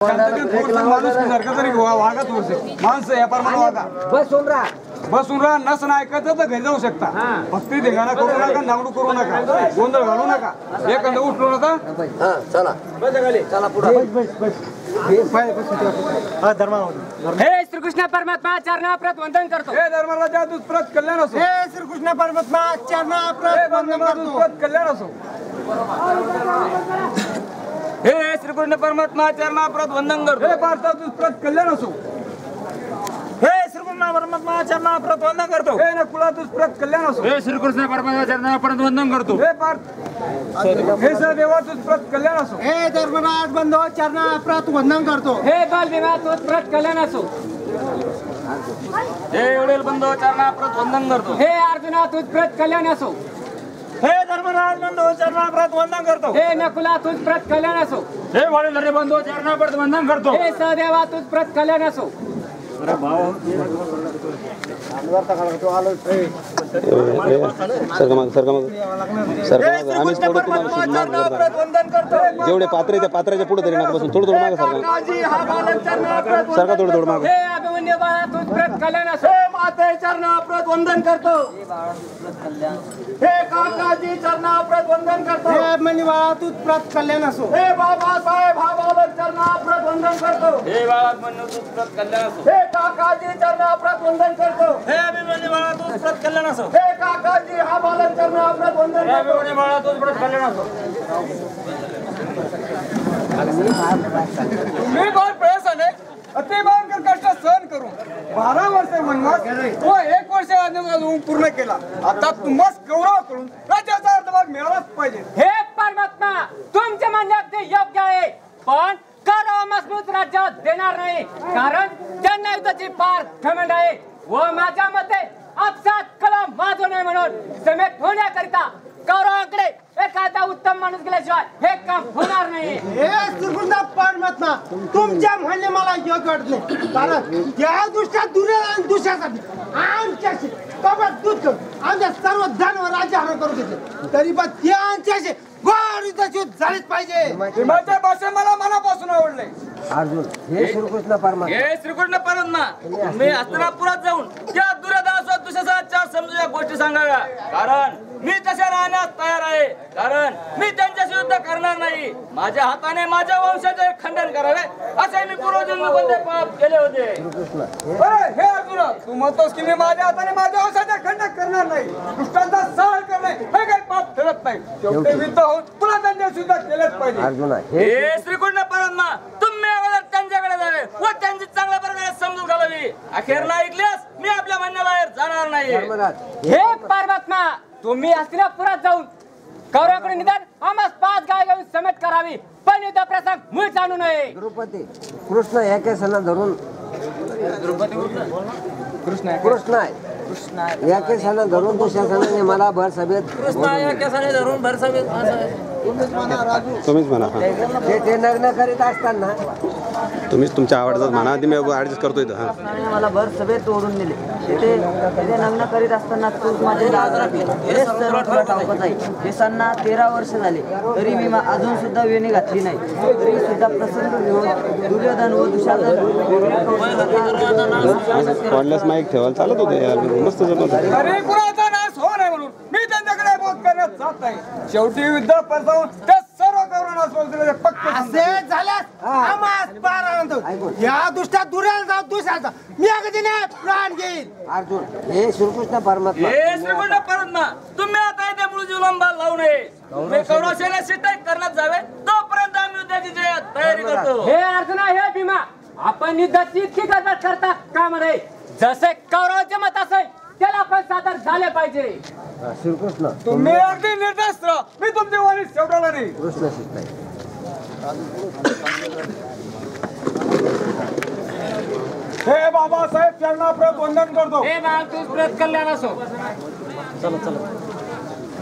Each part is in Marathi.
माणसं या प्रमाणे वागा. बसून राहा नसणं ऐकायचं तर घरी जाऊ शकता. फक्त धिंगाणा करू नका, नागडू करू नका, गोंधळ घालू नका, एखादं उठलो नका. चला चला पुढे. हे श्रीकृष्ण परमात्मा चरणाप्रत वंदन करतो. हे धर्मराजा दुष्प्रत कल्याण असो. हे श्रीकृष्ण परमात्मा चरणाप्रत वंदन करतो. दुष्प्रत कल्याण असो. हे श्रीकृष्ण परमात्मा चरणाप्रत वंदन करतो. हे भारतात दुष्प्रत कल्याण असो. हे श्रीकृष्ण परमात्मा चरणाप्रत वंदन करतो. हे नकुला दुष्प्रत कल्याण असो. हे श्रीकृष्ण परमात्मा चरणाप्रत वंदन करतो. हे भारत हे सहदेवा दुष्प्रत कल्याण असो. हे धर्मराज बंधू चरणाप्रत वंदन करतो. हे बलभीमा तुझप्रत कल्याण असो. हे वडील बंधू चरणाप्रत वंदन करतो. हे अर्जुना तुझप्रत कल्याण असो. हे धर्मराज बंधू चरणाप्रत वंदन करतो. हे नकुला तुझप्रत कल्याण असो. हे वडील बंधू चरणाप्रत वंदन करतो. हे सहदेवा तुझप्रत कल्याण असो. जेवढे पात्र त्या पात्राच्या पुढे तरी नका बसून थोडं मागे सरका थोडं मागे. हे अभिमन्यू बाळा तुझप्रत कल्याण असो. हे माते चरणाप्रत वंदन करतो. हे काकाजी चरणाप्रत वंदन करतो. हे अभिमन्यू बाळा तुझप्रत कल्याण असो. हे बाबासाहेब हा बालक चरणाप्रत वंदन करतो. हे बाळा अभिमन्यू तुझप्रत कल्याण असो. हे काकाजी चरणाप्रत वंदन करतो. हे अभिमन्यू बाळा तुझप्रत कल्याण असो. हे काकाजी हा बालक चरणाप्रत वंदन करतो. अभिमन्यू बाळा तुझप्रत कल्याण असो. तुम्ही बहुत प्रयासाने अति भयंकर कष्ट सहन करून 12 वर्ष वनवास व 1 वर्ष अजून पूर्ण केला. आता तुम्हास कौरवाकडून राज्याचा अर्धभाग मिळालाच पाहिजे. हे परमात्मा तुमचे म्हणणे अगदी योग्य आहे, पण कौरव मजबूत राज्य देणार नाही, कारण त्यांना युद्धाची फार घमंड आहे व माझ्या मते आपसात कलम वाजू नये म्हणून समेत होण्याकरिता कौरवाकडे एखादा उत्तम माणूस गेल्याशिवाय हे काम होणार नाही. हे श्रीकृष्ण परमात्मा तुमच्या म्हणणे मला योग्य वाटत नाही, कारण त्या दृष्ट्या दुसऱ्यासाठी आमच्याशी कपट दूध करून आमच्या सर्व धन व राज्य हरण करून घेतले, तरी पण त्यांच्याशी घोर युद्धाची झालीच पाहिजे. भीमाचे भाषण मला मनापासून आवडले. हे श्रीकृष्ण परमात्मा हे श्रीकृष्ण परमात्मा तुम्ही हस्तिनापुरात जाऊन त्या दुर्योधनासोबत दुसऱ्या समजूया गोष्टी सांगाव्या, कारण मी तशा राहण्यास तयार आहे, कारण मी त्यांच्याशी युद्ध करणार नाही. माझ्या हाताने माझ्या वंशाचे खंडन करावे असे मी पूर्वजन्मी कोणते पाप केले होते. अरे हे अर्जुन, तू म्हणतोस की मी माझ्या हाताने माझ्या वंशाचे खंडन करणार नाही, दुष्टांचा सहन करणे हे काही पाप ठरत नाही. शेवटी युद्ध होऊन तुला त्यांच्याशी युद्ध केलेच पाहिजे. हे श्रीकृष्ण परमात्मा तुम्ही अगोदर त्यांच्याकडे जावे व त्यांची चांगल्या प्रकारे समजून घालावी. अखेर नाही ऐकल्यास मी आपल्या म्हणण्याबाहेर जाणार नाही. हे परमात्मा तुम्ही हस्तिनापुरात जाऊन कौरवाकडे निदान आम्हाला 5 गाय घेऊन समेट करावी, पण युद्ध प्रसंग मूळ जाणू नये. द्रौपदी कृष्ण एके सणा धरून कृष्ण आहे एके सणा धरून दुसऱ्या सणाने मला भर सभेत तुम्हीच म्हणा. ते लग्न करीत असताना तुम्हीच तुमच्या आवडतात म्हणा, मी ऍडजस्ट करतोय. मला भर सभेत तोडून दिले. तिथे लग्न करीत असताना तू माझे लाज राखले. हे सर्व तुला ठाऊकच आहे. हे सणना 13 वर्ष झाले, तरी मी अजून सुद्धा वेणी घातली नाही. तरी सुद्धा प्रसंग घेऊन दुर्योधन व दुशासन माईक ठेवायला चालत होते यार, मस्त जमत. अरे कुणाचा नाश हो नाही म्हणून मी त्यांच्याकडे बोध करण्यात जात नाही. शेवटी युद्ध परतावून त्या सर्व कौरवांना सोडले पक्के असे झाल्यास आम्हास पार आनंद होईल. या दुष्टा दुर्याला जाऊ दुसऱ्याचा मी अगदीने प्राण घेईल. अर्जुन हे श्रीकृष्ण परमात्मा हे श्रीकृष्ण परमात्मा तुम्ही आता इथे मूळ जीवनभार लावू नये. तुम्ही कौरव सेनेशी तैत करण्यात जावे, तोपर्यंत आम्ही युद्धाची तयारी करतो. हे अर्जुना हे भीमा आपण युद्धाची इतकी गडबड करता का म्हणे, जसे कौरवाचे मत असेल त्याला आपण सादर झाले पाहिजे. श्रीकृष्ण तुम्ही अगदी निर्दस्त राहा, मी तुमची वाणी शेवटाला नाही. कृष्ण शिकताय. हे बाबासाहेब चरणाप्रत वंदन करतो. हे बाळ तुझप्रत कल्याण असो.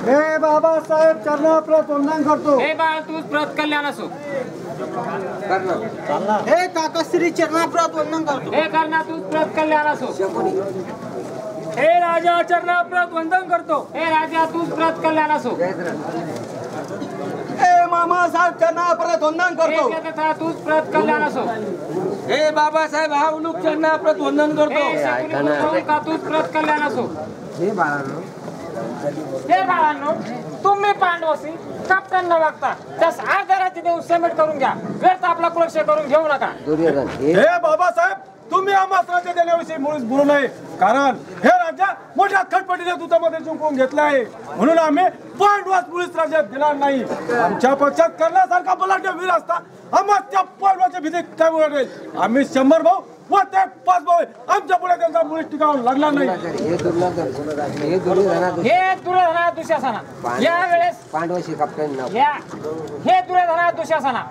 हे बाबासाहेब चरणाप्रत वंदन करतो. हे बाळ तुझप्रत कल्याण असो. हे काकाश्री चरणाप्रत वंदन करतो. हे कर्णा तुझप्रत कल्याण असो. हे राजा चरणाप्रत वंदन करतो. हे राजा तुझप्रत कल्याण असो. हे मामासाहेब त्यांना परत वंदन करतो. तूच प्रत कल्याण असो. हे बाबासाहेब हा उलूक त्यांना परत वंदन करतो. तूच प्रत कल्याण असो. हे बाळांनो, हे बाळांनो, तुम्ही पांडवसी कॅप्टन न वागता त्यास आदराची देऊन सबमिट करून घ्या. व्यर्थ आपला कुलक्षय करून घेऊ नका. दुर्योधन हे हे बाबासाहेब तुम्ही आम्हाला राज्य देण्याविषयी मुळीच बोलू नये, कारण हे राज्य मोठ्या खटपटीने दुधामध्ये जिंकून घेतलं आहे. म्हणून आम्ही पांडवास मुळीच राज्यात देणार नाही. आमच्या पक्षात करण्यासारखा बलाढ्य वीर असता आम्हाला त्या पांडवाची भीती काय वाटेल. आम्ही 100 भाऊ व ते 5 भाऊ आमच्या पुढे त्यांचा मुळीच टिकावं लागला नाही. हे दुर्योधन हे दुर्योधन हे दुर्योधना दुःशासना यावेळेस पांडवाशी कप्तान नाव हे दुर्योधना दुःशासना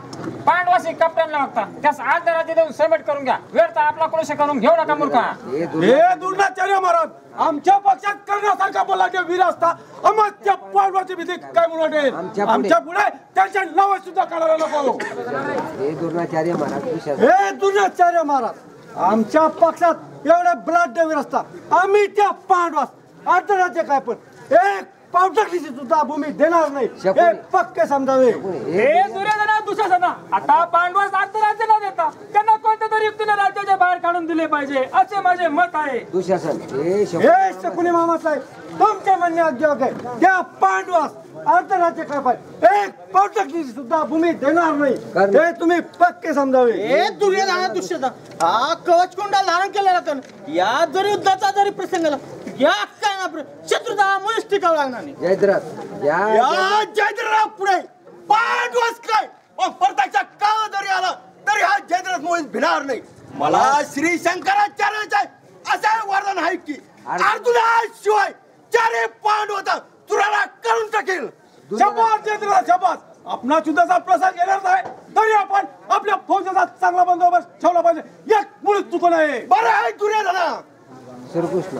पांडवासी कॅप्टन न वागता त्यास आदराची देऊन सबमिट करून घ्या. व्यर्थ आपला कुलक्षय करून घेऊ नका मूर्खा. हे हे दुर्नाचार्य महाराज आमच्या पक्षात करण्यासारखा बलाढ्य वीर असता आम्हाला त्या पांडवाची भीती काय म्हणून वाटेल. आमच्या पुढे त्यांच्या नाव सुद्धा काढायला नको. हे दुर्नाचार्य महाराज दुष्यासन हे दुर्नाचार्य महाराज आमच्या पक्षात एवढे बलाढ्य वीर असता आम्ही त्या पांडवास आदराचे काय पण एक पावटकलीची सुद्धा भूमी देणार नाही. हे पक्के समजावे. हे दुर्योधना दुःशासना आता पांडवास आदराचे न देता त्यांना कोणत्या तरी युक्तीने राज्याच्या बाहेर काढून दिले पाहिजे असे माझे मत आहे. दुःशासन हे शकुनी मामासाहेब तुमचे म्हणणे अगदी योग्य आहे. त्या पांडवास आदराचे काय पाहिजे एक पावटकलीची सुद्धा भूमी देणार नाही. हे तुम्ही पक्के समजावे. हे दुर्योधना दुष्यता हा कवचकुंडा धारण केलेला तर या जरी युद्धाचा जरी प्रसंग आला या काय शत्रुता मुळीच टिकावं लागणार नाही. जयद्रथ या जयद्रथ पुढे पांडवास काय परताच्या काळ जरी आला तरी हा जयद्रथ मुळीच भिणार नाही. मला श्री शंकराचार्याचे असे वर्णन आहे की अर्जुनाशिवाय 4 पांडव तुराला करून टाकेल. शबास जयद्रथ शबास. आपला युद्धाचा प्रसंग येणार नाही तरी आपण आपल्या फौजेचा चांगला बंदोबस्त ठेवला पाहिजे. एक मुळीच चुकू नये. बरं आहे दुर्योधना. श्रीकृष्ण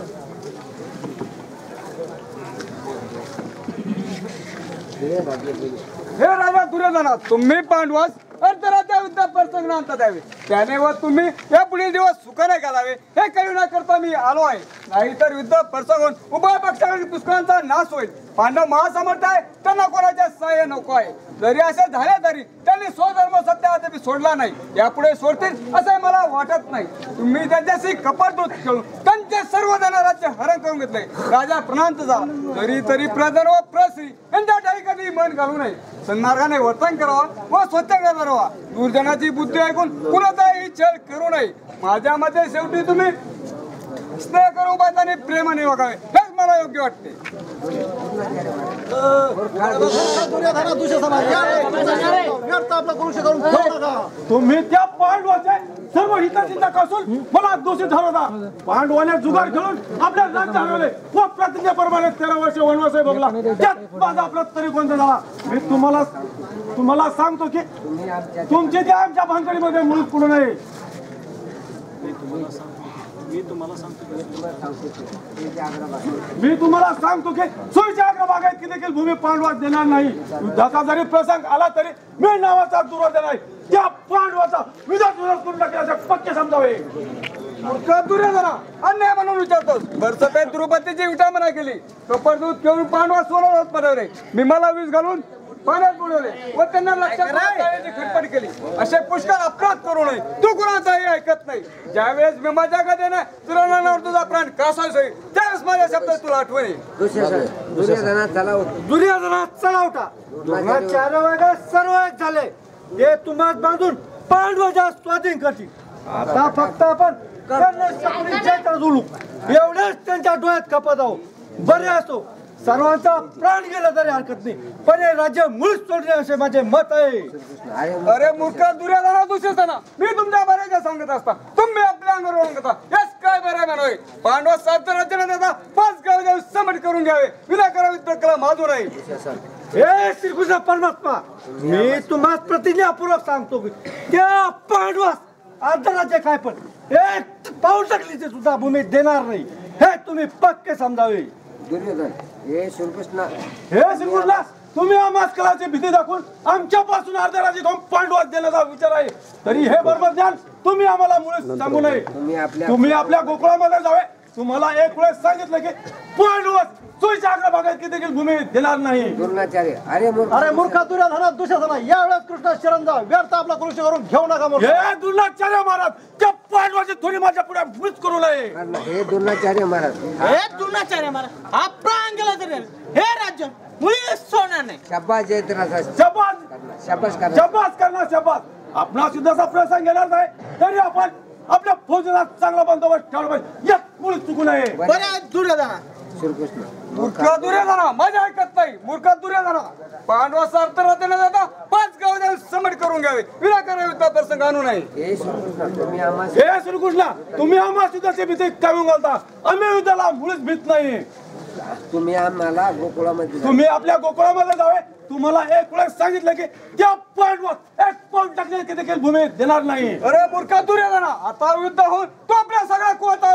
हे राजा दुर्योधना तुम्ही पांडवास अंतराच्या युद्ध प्रसंग आणता द्यावे. त्याने व तुम्ही या पुढील दिवस सुखाने घालावे हे कळविण्याकरता मी आलो आहे. नाहीतर युद्ध प्रसंग उभय पक्षातील पुष्कळांचा नाश होईल. पांडव महासमर्थ आहे त्यांना कोणाचे सहाय्य नको आहे. जरी असे झाले तरी त्यांनी स्वधर्म सत्य सोडला नाही. यापुढे सोडतील असे मला वाटत नाही. तुम्ही त्यांच्याशी कपटदूत खेळून त्यांचे सर्व राज्य हरण करून घेतले. राजा प्रणांत झाला तरी तरी प्रधान व प्रश्री यांच्या ठाई कधी मन घालू नये. सन्मार्गाने वर्तन करावा व स्वच्छ करावा. दुर्जनाची बुद्धी ऐकून कुणाचाही छळ करू नये. माझ्या मते शेवटी तुम्ही स्नेह करू आणि प्रेमाने वागावे हेच मला योग्य वाटते. तुम्ही त्या पांडवाचे सर्व हिताचिंता कसून मला दोषी ठरवता. पांडवाने जुगार खेळून आपल्या राज्य हरवले व प्रतिज्ञेप्रमाणे 13 वर्ष वनवास भोगला. त्यात माझा आपला तरी कोणता झाला. मी तुम्हाला सांगतो की तुमचे ते आमच्या भानगडीमध्ये मुळीच पुढे नाही. मी तुम्हाला सांगतो की सोयीच्या अग्रभागात की देखील भूमी पांडवास देणार नाही. युद्धाचा जरी प्रसंग आला तरी मी नावाचा दुर्योधन नाही. त्या पांडवाचा विरोध करून टाकण्याचे पक्के समजावे. दुर्योधना अन्याय म्हणून विचारतोस. बरसपे द्रुपदीची विटामना केली. कपटदूत घेऊन पांडवास सोडवत पडवले. मी मला विष घालून पाण्यात बुडवले व त्यांना लक्षात खटपट केली. असे पुष्कळ अपराध करू नये. तू कुणाचाही ऐकत नाही. ज्यावेळेस मी माझ्या गदेने दुर्योधनावर तुझा प्राण कासावीस होईल त्यावेळेस माझ्या शब्द तुला आठवण येईल. दुर्योधना चढावटा सर्व एक झाले. हे तुम्हाला बांधून पांडवाच्या स्वाधीन करतील. आता फक्त आपण एवढेच त्यांच्या डोळ्यात खपत आहोत. बरे असो सर्वांचा प्राण गेला तरी हरकत नाही पण हे राज्य मुळीच सोडणे असे माझे मत आहे. अरे मूर्ख दुर्योधना दुःशासना मी तुमच्या बऱ्याच्या सांगत असता तुम्ही आपल्या अंगावर ओळखता. हेच काय बरे म्हणोय. पांडव 7 राज्य न देता 5 गाव समट करून घ्यावे. विनाकारण कला माझू नाही. हे श्रीकृष्ण परमात्मा मी तुम्हाला प्रतिज्ञापूर्वक सांगतो की त्या पांडवास आदराचे काय पण एक पाऊल टाकलीचे सुद्धा भूमी देणार नाही. हे तुम्ही पक्के समजावे. दुर्योधन हे श्रीकृष्ण तुम्ही आम्हालाची भीती दाखवून आमच्यापासून अर्धराजी पांडवास देण्याचा विचार आहे. तरी हे बरोबर ज्ञान तुम्ही आम्हाला मुळे सांगू नये. तुम्ही आपल्या गोकुळामध्ये जावे तुम्हाला एक वेळेस सांगितलं की पांडवच तुझ्या अग्र भागात किती देखील भूमी देणार नाही. दुर्नाचार्य अरे मूर्खा दुर्योधना दुशासना यावेळेस कृष्ण शरण जा व्यर्थ आपला कृषी करून घेऊ नका मूर्ख. हे दुर्नाचार्य महाराज त्या पांडवाची थोडी माझ्या पुढे भूमीच करू नये. हे दुर्नाचार्य महाराज हे दुर्नाचार्य महाराज हा प्राण गेला तरी हे राज्य मुळीच सोडणार नाही. शाबास जयद्रथ शबास शाबास करा शबास करणार शबास. आपला सुद्धा प्रसंग येणार नाही तरी आपण आपल्या फौजेला चांगला बंदोबस्त ठेवला पाहिजे. एक मुळी चुकू नये. बरं दुर्योधना श्रीकृष्ण मूर्ख दुर्योधना माझ्या ऐकत नाही. मूर्ख दुर्योधना पांडवा सार्थ न जाता 5 गाव समट करून घ्यावे. विनाकारण युद्ध प्रसंग आणू नये. हे श्रीकृष्ण तुम्ही आम्हाला हे श्रीकृष्ण तुम्ही आम्हा सुद्धा भीती काढून घालता. आम्ही युद्धाला मुळीच भीत नाही. तुम्ही आम्हाला गोकुळामध्ये तुम्ही आपल्या गोकुळामध्ये जावे. तुम्हाला एक वेळेस सांगितलं की त्या पांडवा एक पाऊल टाकले की देखील भूमी देणार नाही. अरे मूर्ख दुर्योधना आता युद्ध होऊन तो आपल्या सगळ्या कुवत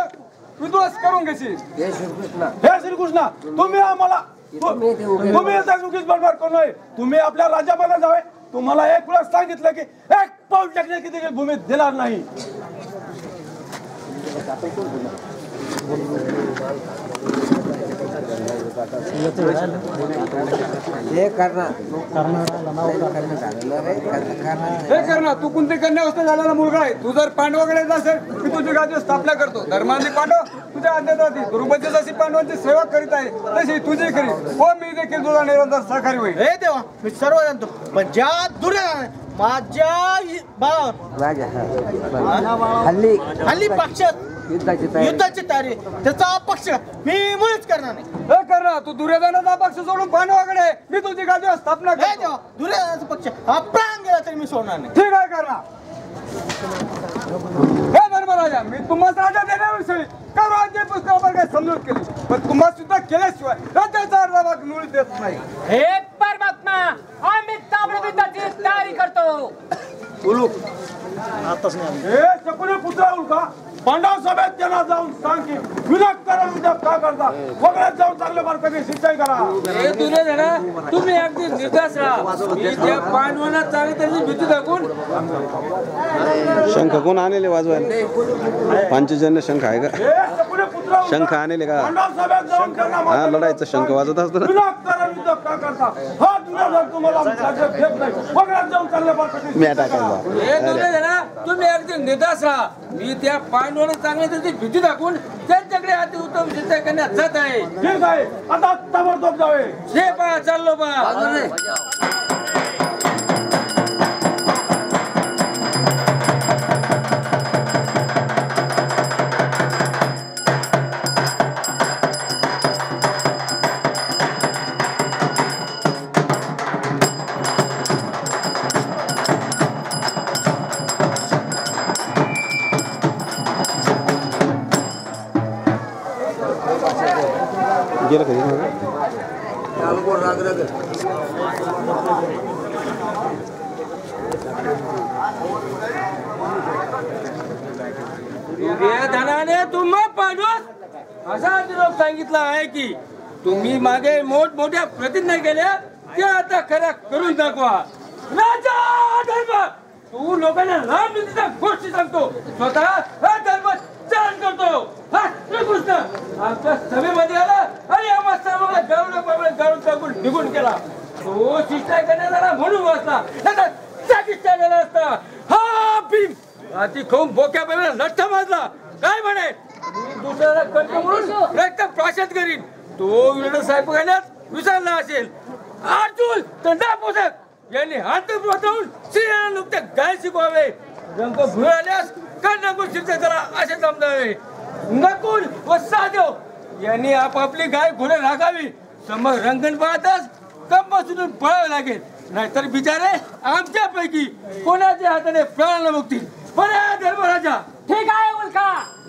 विध्वंस करून घेशील. हे श्रीकृष्ण हे श्रीकृष्ण तुम्ही आम्हाला तुम्ही याचा चुकीच बडबड करू नये. तुम्ही आपल्या राज्यामध्ये जावे. तुम्हाला एक वेळेस सांगितलं की एक पाऊल टाकले की देखील भूमी देणार नाही. हे करणार हे कर ना. तू कोणती कन्या अवस्था झालेला मुलगा आहे. तू जर पांडवाकडे असेल मी तुझी गादी स्थापना करतो. धर्मांनी पांडव तुझ्या अन्नदाती दुर्बुद्धी जशी पांडवांची सेवा करीत आहे तशी तुझी करी. हो मी देखील तुझा निरंतर सहकारी होईल. हे देवा मी सर्व जाणतो पण ज्या दुर्योधनाने माझ्या बाळावर हल्ली पक्षात युद्धाची तयारी त्याचा पक्ष मी मुळीच करणार नाही. हे कर ना. तू दुर्योधनाचा पक्ष सोडून पांडवाकडे मी तुझी गादी स्थापना हे करतो. देवा दुर्योधनाचा पक्ष हा प्राण गेला तरी मी सोडणार नाही. ठीक आहे कर ना. हे धर्मराजा मी तुम्हाला राजा देण्याविषयी का राज्य पुस्तकावर काही समजूत केली पण तुम्हाला सुद्धा केल्याशिवाय राज्याचा अर्धा भाग मिळू देत नाही. हे परमात्मा आम्ही ताम्रविद्याची तयारी करतो. हे शकुनी पुत्र उलका पांडव सभेत त्यांना जाऊन सांग की विनाकारण विचार का करता. वगळ्यात जाऊन चांगल्या मार्गाने सिंचाई करा. हे दुर्योधना तुम्ही अगदी निर्धास्त राहा. मी त्या पांडवांना चांगली त्याची भीती दाखवून शंख कोण आणले वाजवायला? पांचजन्य शंख आहे का? हे शकुनी पुत्र शंख आणले का? पांडव सभेत जाऊन त्यांना हा लढायचं शंख वाजत असतो ना. विनाकारण विचार का करता. हा दुर्योधन तुम्हाला राज्यात घेत नाही. वगळ्यात जाऊन चांगल्या मार्गाने मी टाकायचा. हे दुर्योधना तुम्ही अगदी निर्धास्त राहा. मी त्या पांडवांना चांगली त्याची भीती दाखवून त्यांच्याकडे अति उत्तम सिंचाई करण्यात जात आहे. ठीक आहे आता ताबडतोब जावे. हे पहा चाललो पहा. गेलं कधी दुर्योधनाने तुम्हा पांडवास असा निरोप सांगितला आहे की तुम्ही मागे मोठमोठ्या प्रतिज्ञा केल्या त्या आता खऱ्या करून दाखवा. राजा धर्म तू लोकांना लांब नीतीच्या गोष्टी सांगतो स्वतः हा धर्म चालन करतो. हा श्रीकृष्ण आमच्या सभेमध्ये आला आणि आम्हा सर्वांना गाळून टाकून निघून गेला. तो शिष्टाई करण्यात आला म्हणून वाचला त्याचा जागीच चाललेला असता. हा भीम हाती खाऊन बोक्या बाबा लठ्ठा माजला. काय म्हणे मी दुसऱ्याला कंठ म्हणून रक्त प्राशत करीन. तो विरळ साहेब घेण्यात विसरला असेल. अर्जुन तंडा पोसक यांनी हात वाटवून स्त्रियांना नुकते गाय शिकवावे. रंग भुळाल्यास कन्याकुल शिक्षा करा असे समजावे. नकुल व सहदेव यांनी आपापली गाय घोडे राखावी. समोर रंगण पाहताच कंप सुटून पळावे लागेल. नाहीतर बिचारे आमच्यापैकी कोणाच्या हाताने प्राणाला मुक्तील. बऱ्या धर्मराजा. ठीक आहे उल्का.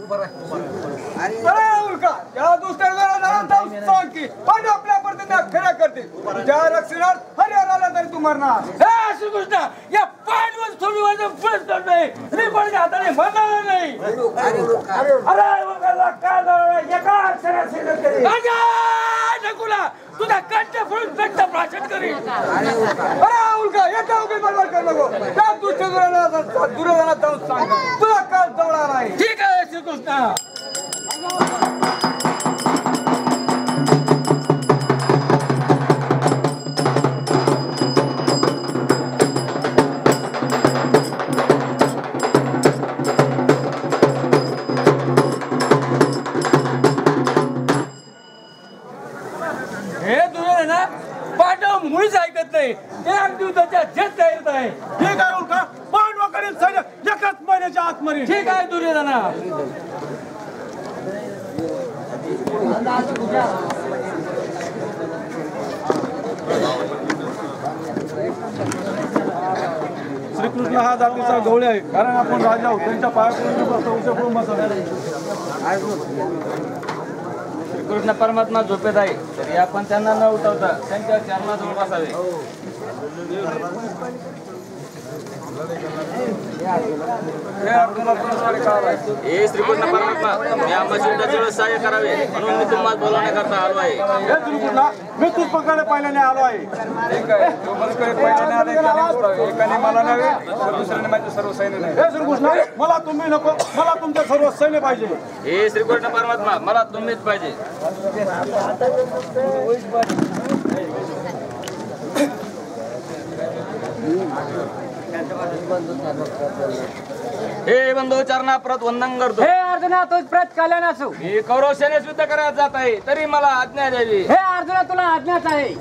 बरं उल्का या दुसऱ्या सांग की पांडव आपल्या प्रतिज्ञा खऱ्या करतील. ज्या रक्षणार्थ हरिहराला तरी तू मरणार. हे श्रीकृष्ण या पांडव सोडून पुढेच करतोय. मी पण हाताने म्हणणार नाही. अरे वगैरे काय झालं एका अक्षरात राजा नकुला तुझा कंठ फोडून कंठ प्राशन करील. बरं उल्का एका उगीच बडबड कर नको. त्या दुर्योधनाला जाऊन सांग तुला काल जवळ आहे. ठीक आहे श्रीकृष्ण. आहे ते अगदी युद्धाच्या जेत तयारीत आहे. ठीक आहे उल्का, पांडवाकडील सैन्य एकाच महिन्याच्या आत मरेल. ठीक आहे दुर्योधना. श्रीकृष्ण हा जातीचा गवळी आहे, कारण आपण राजा आहोत. त्यांच्या पायाकडून बसवले. कृष्ण परमात्मा झोपेत आहे तरी आपण त्यांना न उठवता त्यांच्या चरणाजवळ बसावे. हे श्रीकृष्ण परमात्मा, मी आम्हाला युद्धाच्या वेळेस सहाय्य करावे म्हणून मी तुम्हाला बोलवण्याकरता आलो आहे. हे श्रीकृष्ण, मी तुझ्याकडे पहिल्याने आलो आहे. ठीक आहे, तो माझ्याकडे पहिल्याने आले, त्याने बोलावे. एकाने मला नव्हे तर दुसऱ्याने माझे सर्व सैन्य नाही. हे श्रीकृष्ण, मला तुम्ही नको, मला तुमच्या सर्व सैन्य पाहिजे. हे श्रीकृष्ण परमात्मा, मला तुम्हीच पाहिजे. हे बंधू चरणा प्रत वंदन करतो. हे अर्जुना तुझ प्रत कल्याण असो. मी कौरव सेनेस युद्ध करायला जात आहे तरी मला आज्ञा द्यावी. हे अर्जुना तुला आज्ञाच आहे.